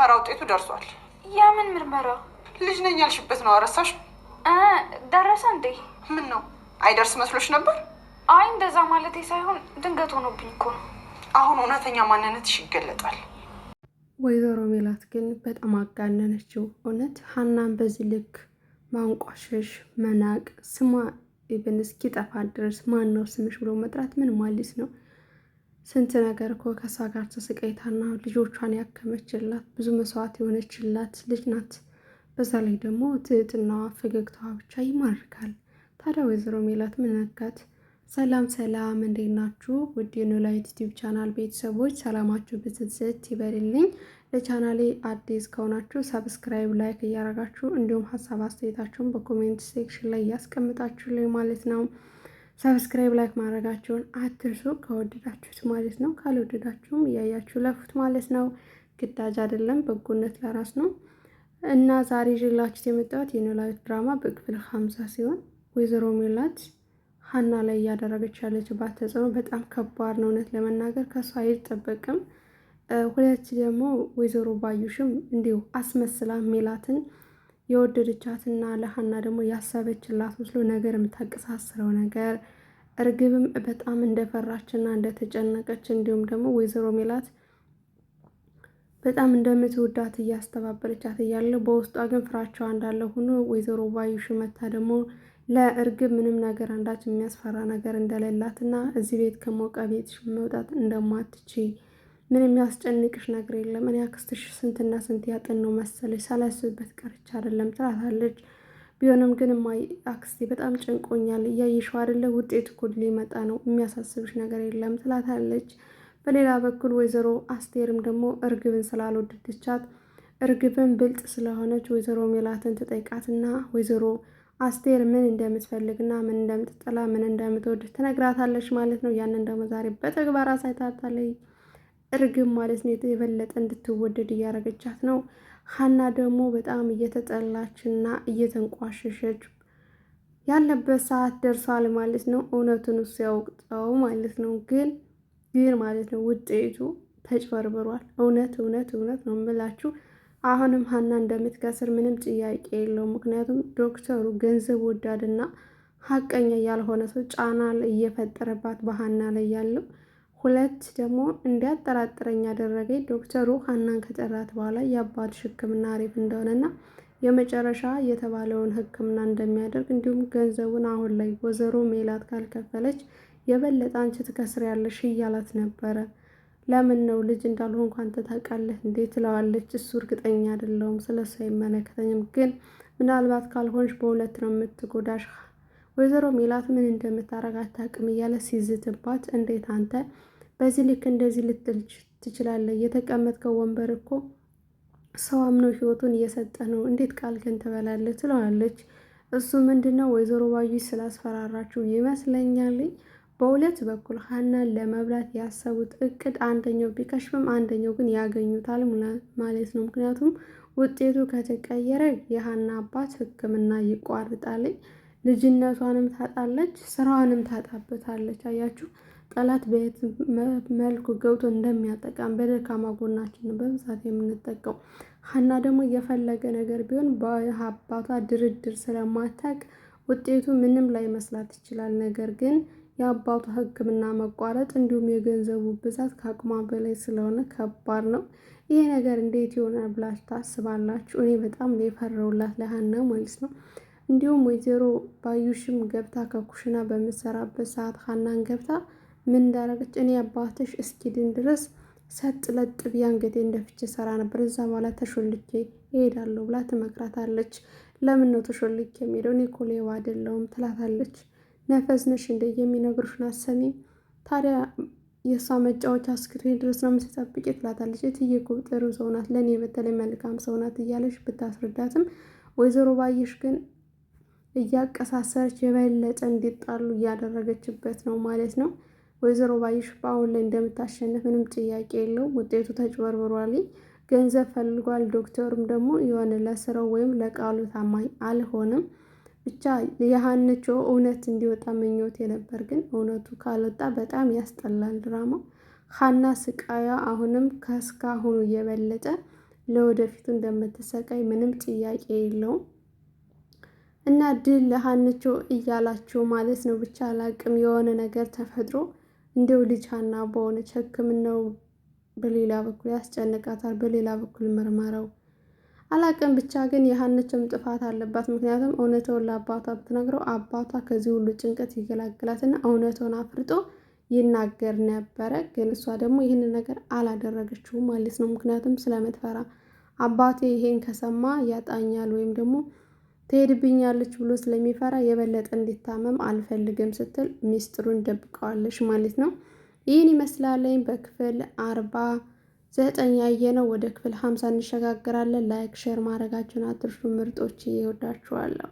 የምርመራ ውጤቱ ደርሷል። የምን ምርመራ? ልጅ ነኝ ያልሽበት ነው። አረሳሽ? ደረሰ እንዴ? ምን ነው አይደርስ መስሎሽ ነበር? አይ እንደዛ ማለቴ ሳይሆን ድንገት ሆኖብኝ እኮ ነው። አሁን እውነተኛ ማንነትሽ ይገለጣል። ወይዘሮ ሜላት ግን በጣም አጋነነችው። እውነት ሀናን በዚህ ልክ ማንቋሸሽ፣ መናቅ፣ ስሟ ኢቭን እስኪጠፋ ድረስ ማን ነው ስምሽ ብሎ መጥራት ምን ማለት ነው? ስንት ነገር እኮ ከሷ ጋር ተስቃይታና ልጆቿን ያከመችላት ብዙ መስዋዕት የሆነችላት ልጅ ናት። በዛ ላይ ደግሞ ትህትናዋ፣ ፈገግታዋ ብቻ ይማርካል። ታዲያ ወይዘሮ ሜላት ምን ነካት? ሰላም ሰላም፣ እንዴት ናችሁ? ውድ የኖላዊ ዩቲዩብ ቻናል ቤተሰቦች ሰላማችሁ ብዝት ይበልልኝ። ለቻናሌ አዲስ ከሆናችሁ ሰብስክራይብ፣ ላይክ እያደረጋችሁ እንዲሁም ሀሳብ አስተያየታችሁን በኮሜንት ሴክሽን ላይ ያስቀምጣችሁልኝ ማለት ነው። ሰብስክራይብ ላይክ ማድረጋችሁን አትርሱ፣ ከወደዳችሁት ማለት ነው። ካልወደዳችሁም እያያችሁ ለፉት ማለት ነው። ግዳጅ አይደለም፣ በጎነት ለራስ ነው። እና ዛሬ ይዤላችሁ የመጣሁት የኖላዊ ድራማ በክፍል 50 ሲሆን ወይዘሮ ሜላት ሀና ላይ እያደረገች ያለችባት ተጽዕኖ በጣም ከባድ ነው። እውነት ለመናገር ከሷ አይጠበቅም። ሁለት ደግሞ ወይዘሮ ባዩሽም እንዲሁ አስመስላ ሜላትን የወደደቻትና ለሀና ደግሞ ያሰበችላት መስሎ ነገር የምታቀሳስረው ነገር፣ እርግብም በጣም እንደፈራችና እንደተጨነቀች እንዲሁም ደግሞ ወይዘሮ ሜላት በጣም እንደምትወዳት እያስተባበለቻት እያለ በውስጧ ግን ፍራቻዋ እንዳለ ሆኖ ወይዘሮ ባዩሽ መታ ደግሞ ለእርግብ ምንም ነገር አንዳች የሚያስፈራ ነገር እንደሌላትና እዚህ ቤት ከሞቀ ቤትሽ መውጣት እንደማትች ምን የሚያስጨንቅሽ ነገር የለም፣ እኔ አክስትሽ ስንትና ስንት ያጠናው መሰለሽ ሳላስብበት ቀርቻ አይደለም ትላታለች። ቢሆንም ግን አክስቴ በጣም ጨንቆኛል፣ እያየሽው አይደለ ውጤቱ እኮ ሊመጣ ነው፣ የሚያሳስብሽ ነገር የለም ትላታለች። በሌላ በኩል ወይዘሮ አስቴርም ደግሞ እርግብን ስላልወደደቻት እርግብን ብልጥ ስለሆነች ወይዘሮ ሜላትን ትጠይቃትና ወይዘሮ አስቴር ምን እንደምትፈልግና ምን እንደምትጠላ ምን እንደምትወድ ትነግራታለች ማለት ነው። ያንን ደግሞ ዛሬ በተግባር አሳይታታለች እርግብ ማለት ነው። የበለጠ እንድትወደድ እያደረገቻት ነው። ሀና ደግሞ በጣም እየተጠላችና እየተንቋሸሸች ያለበት ሰዓት ደርሷል ማለት ነው። እውነቱን እሱ ያውቅጠው ማለት ነው። ግን ማለት ነው ውጤቱ ተጭበርብሯል። እውነት ነው የምላችሁ። አሁንም ሀና እንደምትከስር ምንም ጥያቄ የለውም። ምክንያቱም ዶክተሩ ገንዘብ ወዳድና ሀቀኛ ያልሆነ ሰው ጫና እየፈጠረባት በሀና ላይ ያለው። ሁለት ደግሞ እንዲያጠራጥረኝ ያደረገኝ ዶክተሩ ሀናን ከጠራት በኋላ የአባትሽ ሕክምና አሪፍ እንደሆነና የመጨረሻ የተባለውን ሕክምና እንደሚያደርግ እንዲሁም ገንዘቡን አሁን ላይ ወይዘሮ ሜላት ካልከፈለች የበለጠ አንቺ ትከስሪያለሽ እያላት ነበረ። ለምን ነው ልጅ እንዳልሆን እንኳን ታውቃለህ እንዴ ትለዋለች። እሱ እርግጠኛ አይደለሁም፣ ስለሱ አይመለከተኝም፣ ግን ምናልባት ካልሆንሽ በሁለት ነው የምትጎዳሽ። ወይዘሮ ሜላት ምን እንደምታረግ አታውቅም እያለ ሲዝትባት፣ እንዴት አንተ በዚህ ልክ እንደዚህ ልትል ትችላለህ? የተቀመጥከው ወንበር እኮ ሰው አምኖ ህይወቱን እየሰጠ ነው፣ እንዴት ቃል ግን ትበላለህ? ትለዋለች። እሱ ምንድነው ወይዘሮ ባዩሽ ስላስፈራራችሁ ይመስለኛል። በሁለት በኩል ሀናን ለመብላት ያሰቡት እቅድ አንደኛው ቢከሽፍም አንደኛው ግን ያገኙታል ማለት ነው። ምክንያቱም ውጤቱ ከተቀየረ የሀና አባት ሕክምና ይቋርጣል፣ ልጅነቷንም ታጣለች፣ ስራዋንም ታጣበታለች። አያችሁ ጠላት በየት መልኩ ገብቶ እንደሚያጠቃም በደካማ ጎናችን በብዛት የምንጠቀው። ሀና ደግሞ የፈለገ ነገር ቢሆን በአባቷ ድርድር ስለማታቅ ውጤቱ ምንም ላይ መስላት ይችላል። ነገር ግን የአባቷ ሕክምና መቋረጥ እንዲሁም የገንዘቡ ብዛት ከአቅሟ በላይ ስለሆነ ከባድ ነው። ይሄ ነገር እንዴት ይሆናል ብላችሁ ታስባላችሁ? እኔ በጣም ነው የፈራሁላት ለሀና ማለት ነው። እንዲሁም ወይዘሮ ባዩሽም ገብታ ከኩሽና በምትሰራበት ሰዓት ሀናን ገብታ ምን እንዳረገች እኔ አባትሽ እስኪድን ድረስ ሰጥ ለጥ ብዬ አንገቴን እንደፍቼ ሰራ ነበር፣ እዛ በኋላ ተሾልኬ እሄዳለሁ ብላ ትመክራታለች። ለምን ነው ተሾልኬ የሚሄደው? እኔ እኮ ሌባ አይደለሁም ትላታለች። ነፈስ ነሽ እንደ የሚነግሩሽን አሰሚም። ታዲያ የእሷ መጫወቻ እስክትሆን ድረስ ነው የምትጠብቂ ትላታለች። እትዬ እኮ ጥሩ ሰው ናት፣ ለእኔ በተለይ መልካም ሰው ናት እያለች ብታስረዳትም ወይዘሮ ባዩሽ ግን እያቀሳሰረች የበለጠ እንዲጣሉ እያደረገችበት ነው ማለት ነው። ወይዘሮ ባዩሽ በአሁን ላይ እንደምታሸንፍ ምንም ጥያቄ የለውም። ውጤቱ ተጭበርብሯል፣ ገንዘብ ፈልጓል። ዶክተሩም ደግሞ የሆነ ለስራው ወይም ለቃሉ ታማኝ አልሆንም። ብቻ የሀንቾ እውነት እንዲወጣ ምኞቴ ነበር፣ ግን እውነቱ ካልወጣ በጣም ያስጠላል ድራማው። ሀና ስቃያ አሁንም ከእስካሁኑ የበለጠ ለወደፊቱ እንደምትሰቃይ ምንም ጥያቄ የለውም። እና ድል ለሀንቾ እያላችሁ ማለት ነው። ብቻ አላቅም የሆነ ነገር ተፈጥሮ እንደው ልጅ ሀና በሆነች ሕክምናው በሌላ በኩል ያስጨንቃታል፣ በሌላ በኩል ምርመራው አላቅም። ብቻ ግን የሀንቾም ጥፋት አለባት። ምክንያቱም እውነታውን ለአባቷ ብትነግረው አባቷ ከዚህ ሁሉ ጭንቀት ይገላግላትና እውነታውን አፍርጦ ይናገር ነበረ። ግን እሷ ደግሞ ይህንን ነገር አላደረገችውም ማለት ነው። ምክንያቱም ስለምትፈራ አባቴ ይሄን ከሰማ ያጣኛል ወይም ደግሞ ትሄድብኛለች ብሎ ስለሚፈራ የበለጠ እንዲታመም አልፈልግም ስትል ሚስጥሩን ደብቀዋለች ማለት ነው። ይህን ይመስላለኝ በክፍል 49 ያየነው። ወደ ክፍል 50 እንሸጋግራለን። ላይክ ሼር ማድረጋችሁን አትርሱ ምርጦች፣ ይወዳችኋለሁ።